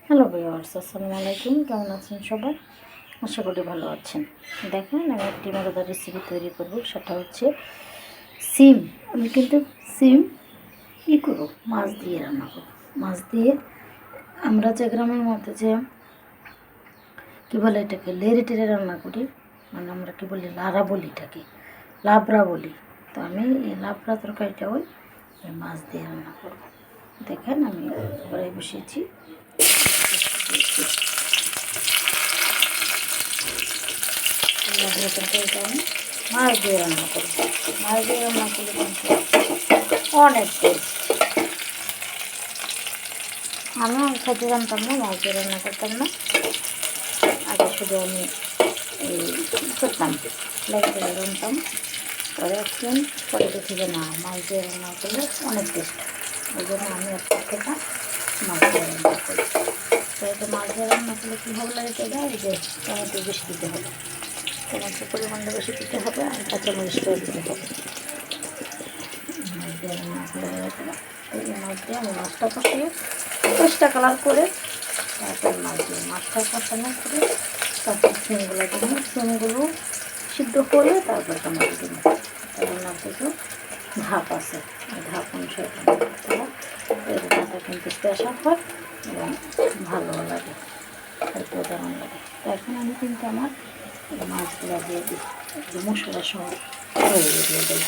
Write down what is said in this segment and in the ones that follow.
Hello viewers, আসসালামু আলাইকুম। কেমন আছেন সবাই? আশা করি ভালো আছেন। দেখেন, আমি একটি মজাদার রেসিপি তৈরি করব। সেটা হচ্ছে সিম। আমি কিন্তু সিম করবো, মাছ দিয়ে রান্না করব। মাছ দিয়ে আমরা যে গ্রামের মধ্যে যে কী বলে এটাকে লেড়ে টেড়ে রান্না করি, মানে আমরা কী বলি লাড়া বলি, এটাকে লাবড়া বলি। তো আমি এই লাবড়া তরকারিটা ওই মাছ দিয়ে রান্না করব। দেখেন, আমি কড়াই বসিয়েছি। তরকারিটা আমি মাছ দিয়ে রান্না করব। মাছ দিয়ে রান্না করলে কিন্তু অনেক টেস্ট। আমি খেতে জানতাম না, মাছ দিয়ে রান্না করতাম না। আগে শুধু আমি এই করতাম, লাইটে রান্তাম। পরে একদিন পরে দেখি যে না, মাছ দিয়ে রান্না করলে অনেক টেস্ট। ওই জন্য আমি একটা খেতাম মাছ দিয়ে রান্না করি। তো এটা মাছ দিয়ে রান্না করলে কী হবে লাগে, এটা এই যে টমেটো বেশি দিতে হবে, টমেটোর পরিমাণটা বেশি দিতে হবে, আর কাঁচামরিচটাও দিতে হবে। মাছ দিয়ে রান্না করে এই মাছ দিয়ে আমি মাছটা কষিয়ে পেস্টটা কালার করে তারপর মাছটা কষানো করে তারপর সিমগুলো দিব। সিমগুলো সিদ্ধ করে তারপর টমেটো দিব। রান্নার কিছু ধাপ আছে, ধাপ অনুসারে এর মাথা কিন্তু স্পেশাল হয় এবং ভালো লাগে, খেতেও দারুণ লাগে। তো এখন আমি কিন্তু আমার মাছগুলো দিয়ে দিই, একটু মশলা সহ দিয়ে দিই।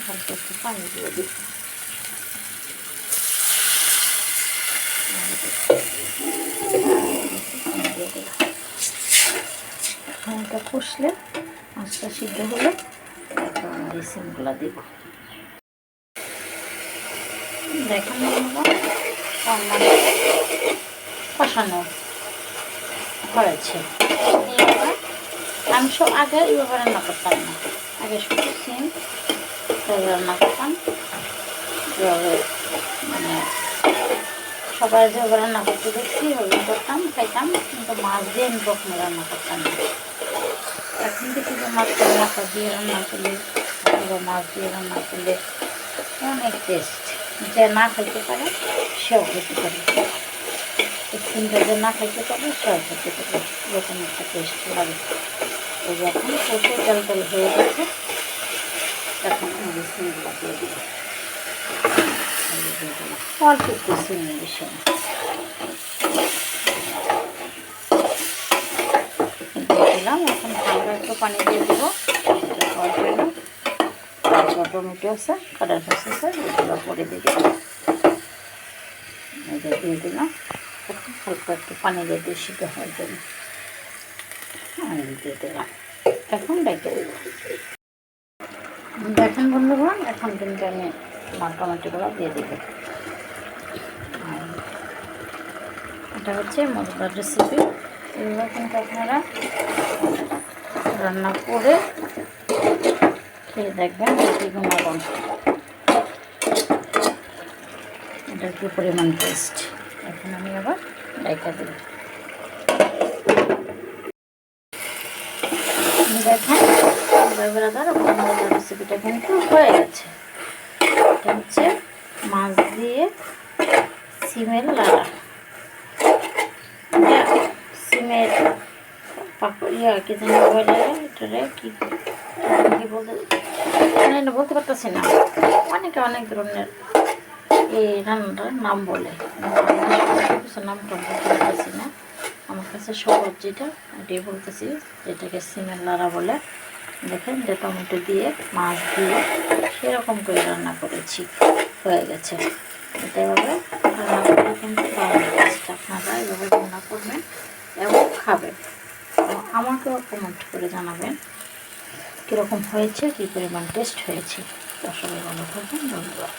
হালকা একটু পানি দিয়ে দিই। এটা কষলে মাছটা সিদ্ধ হলে তারপর আমার এই সিমগুলো দিব। দেখেন কষানো হয়েছে। আমি সব আগে এইভাবে রান্না করতাম না, আগে শুধু সিম রান্না করতাম। এভাবে মানে সবাই যেভাবে রান্না করতে দেখছি ওই করতাম, খাইতাম, কিন্তু মাছ দিয়ে আমি কখনো রান্না করতাম না। এখন দেখি যে মাছটা মাথা দিয়ে রান্না করলে অথবা মাছ দিয়ে রান্না করলে অনেক টেস্ট। যে না খাইতে পারে সেও খেতে পারে, সিমটা যে না খাইতে পারে সেও খেতে পারে, এরকম একটা টেস্ট লাগে। তো যখন কষে তেল তেল হয়ে গেছে তখন আমি সিমগুলো দিয়ে দিব। অল্প একটু সিম বেশি দিলাম। এখন হালকা একটু পানি দিয়ে দেবো টমেটো আছে, কাটার কাছে আছে, এগুলো পরে দিয়ে দিলাম। দিয়ে দিলাম এখন হালকা একটু পানি দিয়ে সিদ্ধ হওয়ার জন্য দিয়ে দিলাম। এখন ডেকে দেব। দেখেন বন্ধুগণ, এখন কিন্তু আমি আমার টমেটোগুলো দিয়ে দেবো। এটা হচ্ছে মজাদার রেসিপি। এগুলো কিন্তু আপনারা রান্না করে খেয়ে দেখবেন কি গুণাগুণ, এটার কি পরিমাণ টেস্ট। এখন আমি আবার ডাইকা দেব। দেখেন ব্রাদার, আমার মজাদার রেসিপিটা কিন্তু হয়ে গেছে। এটা হচ্ছে মাছ দিয়ে সিমের লাড়া, সিমের ইয়া কি জানি বলে, এটারে কি বলতে বলতে পারতেছি না। অনেকে অনেক ধরনের এই রান্নাটার নাম বলে, কিছু নামটা বলতে পারতেছি না। আমার কাছে সহজ যেটা ওটাই বলতেছি, যেটাকে সিমের লাড়া বলে। দেখেন যে টমেটো দিয়ে মাছ দিয়ে সেরকম করে রান্না করেছি, হয়ে গেছে। এটা এভাবে রান্না করে কিন্তু আপনারা এভাবে রান্না করবেন এবং খাবেন। আমাকেও কমেন্ট করে জানাবেন কীরকম হয়েছে, কী পরিমাণ টেস্ট হয়েছে। সবাই ভালো থাকবেন, ধন্যবাদ।